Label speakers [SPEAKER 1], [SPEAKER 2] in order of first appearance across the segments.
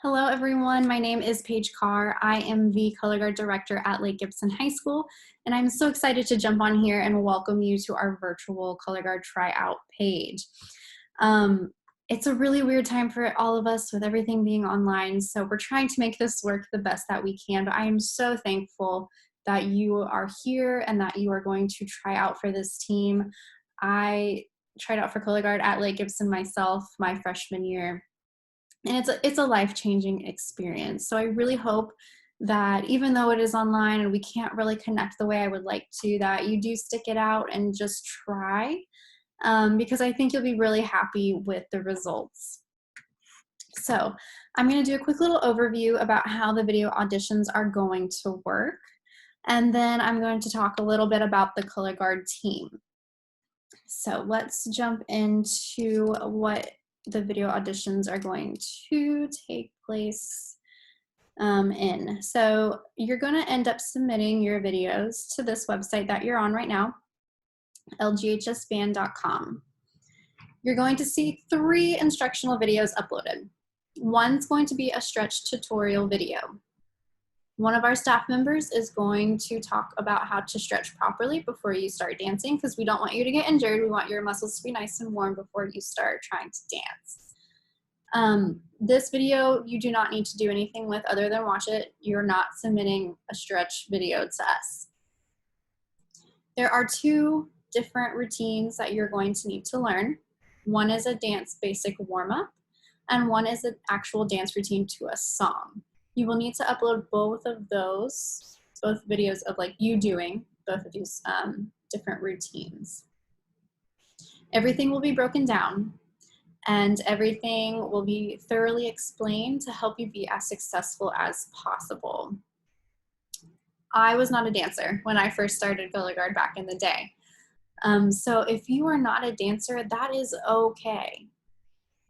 [SPEAKER 1] Hello, everyone. My name is Paige Carr. I am the color guard director at Lake Gibson High School, and I'm so excited to jump on here and welcome you to our virtual color guard tryout page. It's a really weird time for all of us with everything being online, so we're trying to make this work the best that we can, but I am so thankful that you are here and that you are going to try out for this team. I tried out for color guard at Lake Gibson myself my freshman year, and it's a life-changing experience. So I really hope that even though it is online and we can't really connect the way I would like to, that you do stick it out and just try, because I think you'll be really happy with the results. So I'm going to do a quick little overview about how the video auditions are going to work, and then I'm going to talk a little bit about the color guard team. So let's jump into what the video auditions are going to take place in. So you're going to end up submitting your videos to this website that you're on right now, lghsband.com. You're going to see 3 instructional videos uploaded. One's going to be a stretch tutorial video. One of our staff members is going to talk about how to stretch properly before you start dancing, because we don't want you to get injured. We want your muscles to be nice and warm before you start trying to dance. This video you do not need to do anything with other than watch it. You're not submitting a stretch video to us. There are 2 different routines that you're going to need to learn. One is a dance basic warm-up, and one is an actual dance routine to a song. You will need to upload both of those, both videos of like you doing both of these different routines. Everything will be broken down, and everything will be thoroughly explained to help you be as successful as possible. I was not a dancer when I first started color guard back in the day. So if you are not a dancer, that is okay.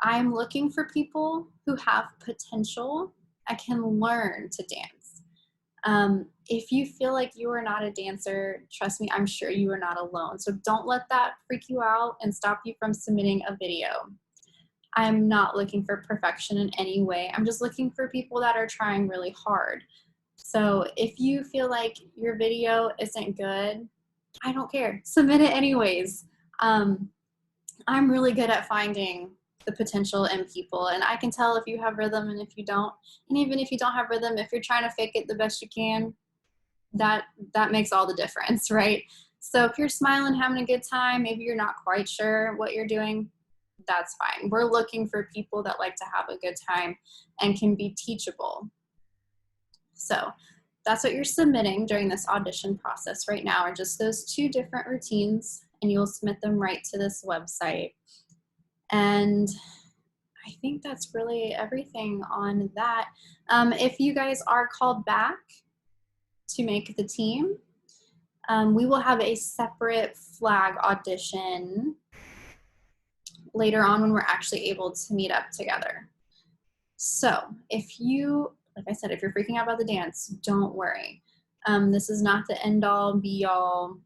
[SPEAKER 1] I'm looking for people who have potential and can learn to dance. If you feel like you are not a dancer, trust me, I'm sure you are not alone. So don't let that freak you out and stop you from submitting a video. I'm not looking for perfection in any way. I'm just looking for people that are trying really hard. So if you feel like your video isn't good, I don't care. Submit it anyways. I'm really good at finding the potential in people, and I can tell if you have rhythm and if you don't. And even if you don't have rhythm, if you're trying to fake it the best you can, that makes all the difference, right? So if you're smiling, having a good time, maybe you're not quite sure what you're doing, that's fine. We're looking for people that like to have a good time and can be teachable. So that's what you're submitting during this audition process right now, are just those 2 different routines, and you'll submit them right to this website. And I think that's really everything on that. If you guys are called back to make the team, we will have a separate flag audition later on when we're actually able to meet up together. So if you, like I said, if you're freaking out about the dance, don't worry. This is not the end all be all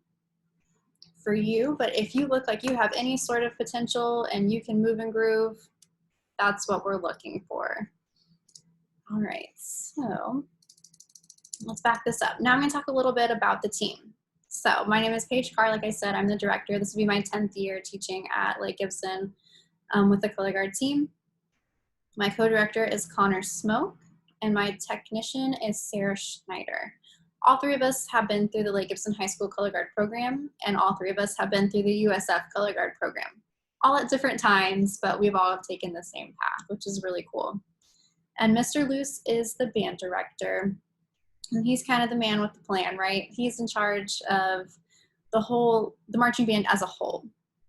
[SPEAKER 1] for you, but if you look like you have any sort of potential and you can move and groove, that's what we're looking for. All right, so let's back this up. Now I'm going to talk a little bit about the team. So my name is Paige Carr. Like I said, I'm the director. This will be my 10th year teaching at Lake Gibson with the color guard team. My co-director is Connor Smoke, and my technician is Sarah Schneider. All 3 of us have been through the Lake Gibson High School color guard program, and all 3 of us have been through the USF color guard program. All at different times, but we've all taken the same path, which is really cool. And Mr. Luce is the band director, and he's kind of the man with the plan, right? He's in charge of the marching band as a whole.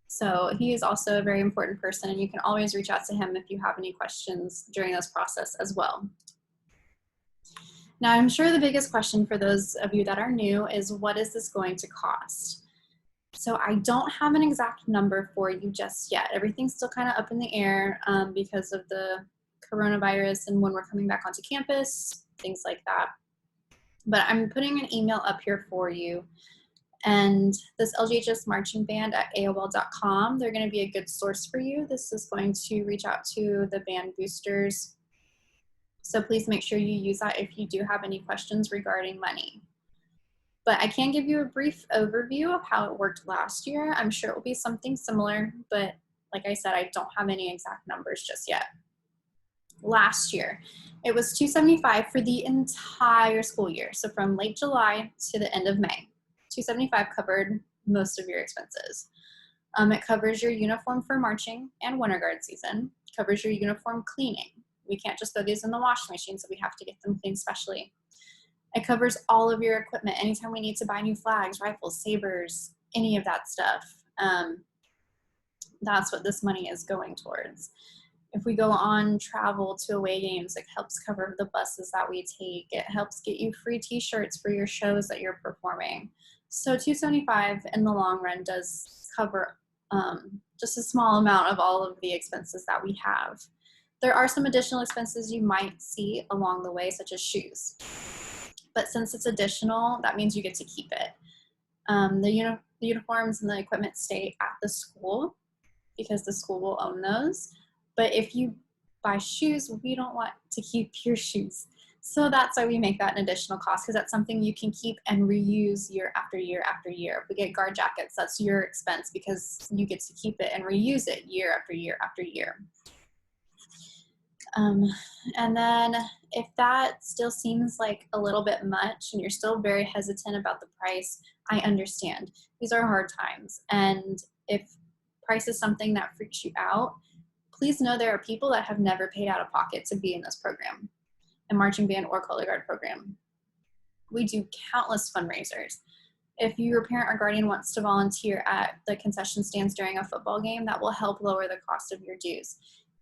[SPEAKER 1] So he is also a very important person, and you can always reach out to him if you have any questions during this process as well. Now, I'm sure the biggest question for those of you that are new is, what is this going to cost? So I don't have an exact number for you just yet. Everything's still kind of up in the air because of the coronavirus and when we're coming back onto campus, things like that. But I'm putting an email up here for you. And this LGHS marching band at AOL.com, they're going to be a good source for you. This is going to reach out to the band boosters So please make sure you use that if you do have any questions regarding money. But I can give you a brief overview of how it worked last year. I'm sure it will be something similar, but like I said, I don't have any exact numbers just yet. Last year, it was $275 for the entire school year. So from late July to the end of May, $275 covered most of your expenses. It covers your uniform for marching and winter guard season, covers your uniform cleaning. We can't just throw these in the washing machine, so we have to get them cleaned specially. It covers all of your equipment. Anytime we need to buy new flags, rifles, sabers, any of that stuff, that's what this money is going towards. If we go on travel to away games, it helps cover the buses that we take. It helps get you free t-shirts for your shows that you're performing. So $275 in the long run does cover just a small amount of all of the expenses that we have. There are some additional expenses you might see along the way, such as shoes. But since it's additional, that means you get to keep it. The uniforms and the equipment stay at the school because the school will own those. But if you buy shoes, we don't want to keep your shoes. So that's why we make that an additional cost, because that's something you can keep and reuse year after year after year. If we get guard jackets, that's your expense because you get to keep it and reuse it year after year after year. And then if that still seems like a little bit much and you're still very hesitant about the price, I understand. These are hard times. And if price is something that freaks you out, please know there are people that have never paid out of pocket to be in this program, a marching band or color guard program. We do countless fundraisers. If your parent or guardian wants to volunteer at the concession stands during a football game, that will help lower the cost of your dues.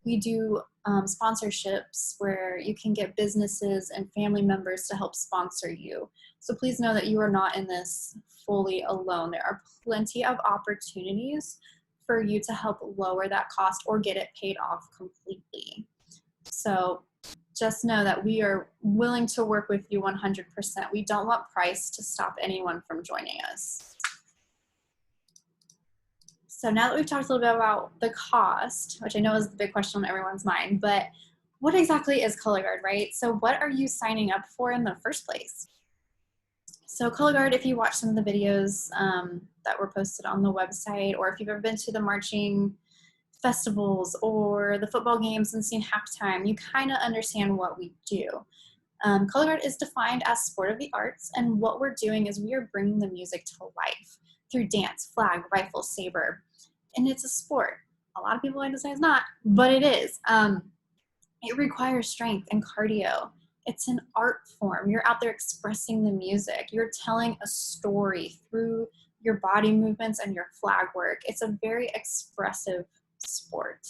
[SPEAKER 1] We do sponsorships where you can get businesses and family members to help sponsor you. So please know that you are not in this fully alone. There are plenty of opportunities for you to help lower that cost or get it paid off completely. So just know that we are willing to work with you 100%. We don't want price to stop anyone from joining us. So now that we've talked a little bit about the cost, which I know is the big question on everyone's mind, but what exactly is color guard, right? So what are you signing up for in the first place? So color guard, if you watch some of the videos that were posted on the website, or if you've ever been to the marching festivals or the football games and seen halftime, you kind of understand what we do. Color guard is defined as sport of the arts, and what we're doing is we are bringing the music to life through dance, flag, rifle, saber, and it's a sport. A lot of people like to say it's not, but it is. It requires strength and cardio. It's an art form. You're out there expressing the music. You're telling a story through your body movements and your flag work. It's a very expressive sport.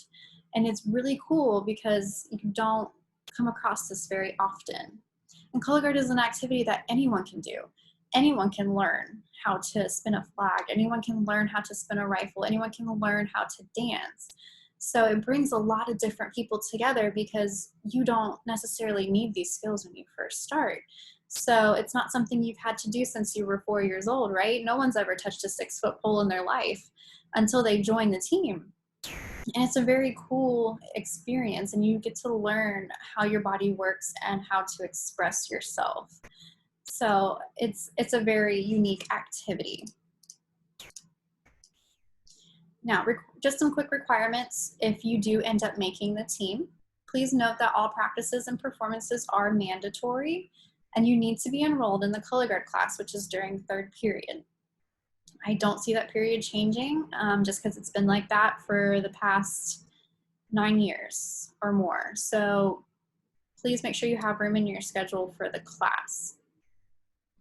[SPEAKER 1] And it's really cool because you don't come across this very often. And color guard is an activity that anyone can do. Anyone can learn how to spin a flag. Anyone can learn how to spin a rifle. Anyone can learn how to dance. So it brings a lot of different people together because you don't necessarily need these skills when you first start. So it's not something you've had to do since you were 4 years old, right? No one's ever touched a 6-foot pole in their life until they join the team. And it's a very cool experience, and you get to learn how your body works and how to express yourself. So it's a very unique activity. Now, just some quick requirements if you do end up making the team. Please note that all practices and performances are mandatory, and you need to be enrolled in the color guard class, which is during third period. I don't see that period changing just because it's been like that for the past 9 years or more. So please make sure you have room in your schedule for the class.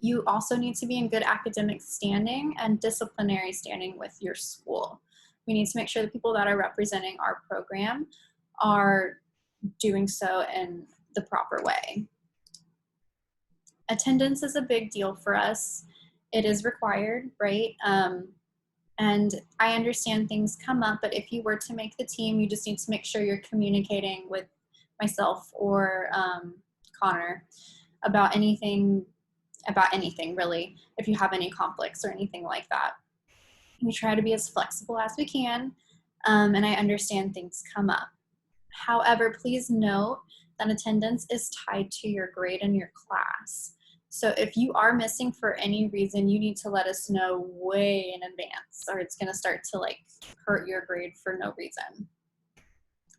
[SPEAKER 1] You also need to be in good academic standing and disciplinary standing with your school. We need to make sure the people that are representing our program are doing so in the proper way. Attendance is a big deal for us. It is required, right? And I understand things come up, but if you were to make the team, you just need to make sure you're communicating with myself or Connor about anything really, if you have any conflicts or anything like that. We try to be as flexible as we can, and I understand things come up. However, please note that attendance is tied to your grade in your class. So if you are missing for any reason, you need to let us know way in advance, or it's gonna start to like hurt your grade for no reason.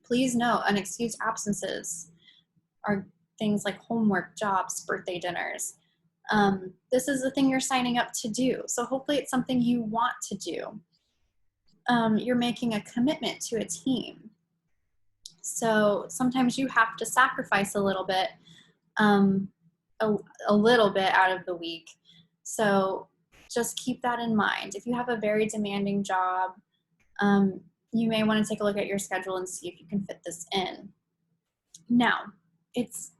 [SPEAKER 1] Please note, unexcused absences are things like homework, jobs, birthday dinners. This is the thing you're signing up to do. So hopefully it's something you want to do. You're making a commitment to a team. So sometimes you have to sacrifice a little bit out of the week. So just keep that in mind. If you have a very demanding job, you may want to take a look at your schedule and see if you can fit this in. Now, it's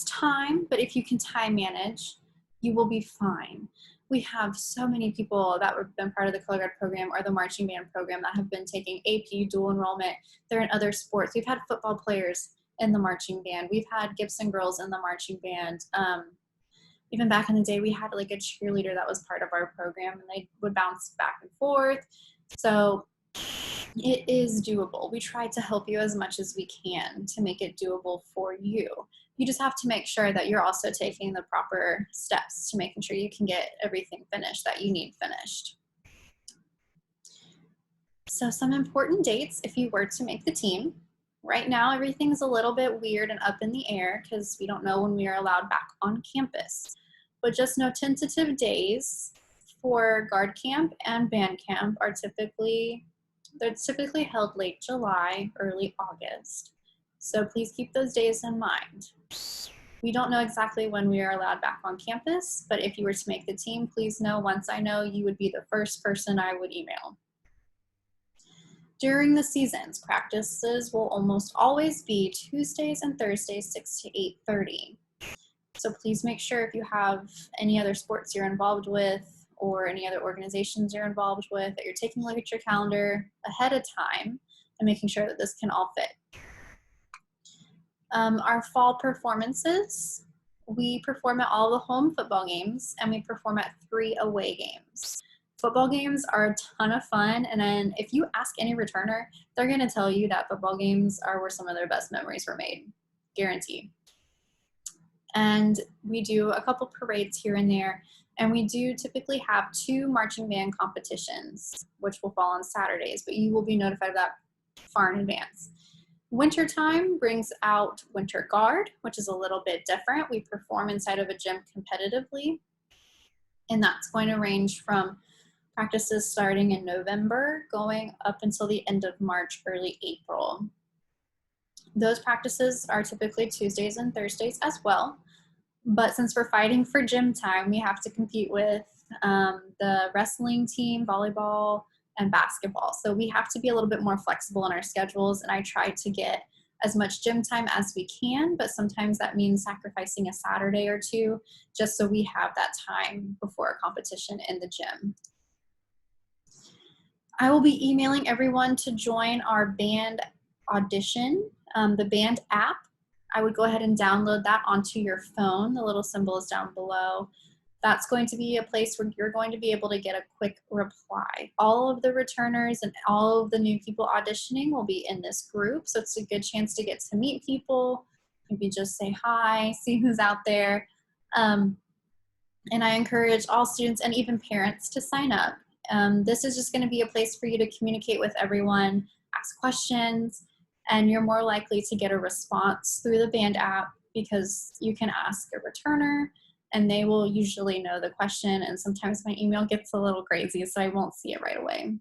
[SPEAKER 1] time, but if you can time manage, you will be fine. We have so many people that have been part of the color guard program or the marching band program that have been taking AP dual enrollment. They're in other sports. We've had football players in the marching band. We've had Gibson girls in the marching band. Even back in the day, we had like a cheerleader that was part of our program, and they would bounce back and forth. So it is doable. We try to help you as much as we can to make it doable for you. You just have to make sure that you're also taking the proper steps to making sure you can get everything finished that you need finished. So some important dates if you were to make the team. Right now, everything's a little bit weird and up in the air because we don't know when we are allowed back on campus. But just know tentative days for guard camp and band camp are typically held late July, early August. So please keep those days in mind. We don't know exactly when we are allowed back on campus, but if you were to make the team, please know once I know, you would be the first person I would email. During the seasons, practices will almost always be Tuesdays and Thursdays, 6 to 8:30. So please make sure if you have any other sports you're involved with or any other organizations you're involved with, that you're taking a look at your calendar ahead of time and making sure that this can all fit. Our fall performances, we perform at all the home football games and we perform at 3 away games. Football games are a ton of fun, and then if you ask any returner, they're gonna tell you that football games are where some of their best memories were made, guaranteed. And we do a couple parades here and there, and we do typically have 2 marching band competitions, which will fall on Saturdays, but you will be notified of that far in advance. Wintertime brings out Winter Guard, which is a little bit different. We perform inside of a gym competitively, and that's going to range from practices starting in November, going up until the end of March, early April. Those practices are typically Tuesdays and Thursdays as well, but since we're fighting for gym time, we have to compete with the wrestling team, volleyball, and basketball. So we have to be a little bit more flexible in our schedules, and I try to get as much gym time as we can, but sometimes that means sacrificing a Saturday or 2 just so we have that time before a competition in the gym. I will be emailing everyone to join our band Audition, the band app. I would go ahead and download that onto your phone. The little symbol is down below. That's going to be a place where you're going to be able to get a quick reply. All of the returners and all of the new people auditioning will be in this group, so it's a good chance to get to meet people, maybe just say hi, see who's out there. And I encourage all students and even parents to sign up. This is just going to be a place for you to communicate with everyone, ask questions, and you're more likely to get a response through the band app because you can ask a returner and they will usually know the question, and sometimes my email gets a little crazy, so I won't see it right away.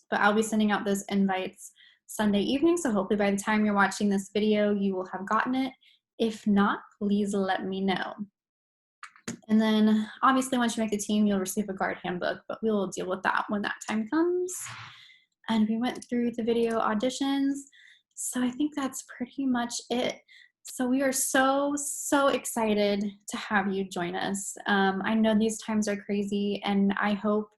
[SPEAKER 1] But I'll be sending out those invites Sunday evening, so hopefully by the time you're watching this video, you will have gotten it. If not, please let me know. And then obviously once you make the team, you'll receive a guard handbook, but we will deal with that when that time comes. And we went through the video auditions. So I think that's pretty much it. So we are so excited to have you join us. I know these times are crazy, and I hope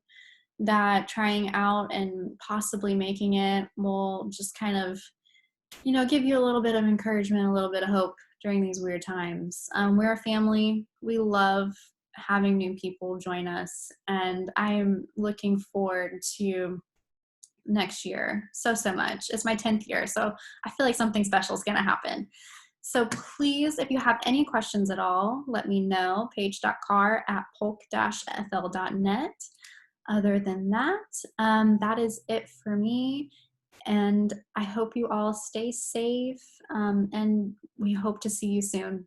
[SPEAKER 1] that trying out and possibly making it will just kind of, you know, give you a little bit of encouragement, a little bit of hope during these weird times. We're a family. We love having new people join us, and I am looking forward to next year so much. It's my 10th year, so I feel like something special is going to happen. So please, if you have any questions at all, let me know, paige.carr@polk-fl.net. Other than that, that is it for me. And I hope you all stay safe, and we hope to see you soon.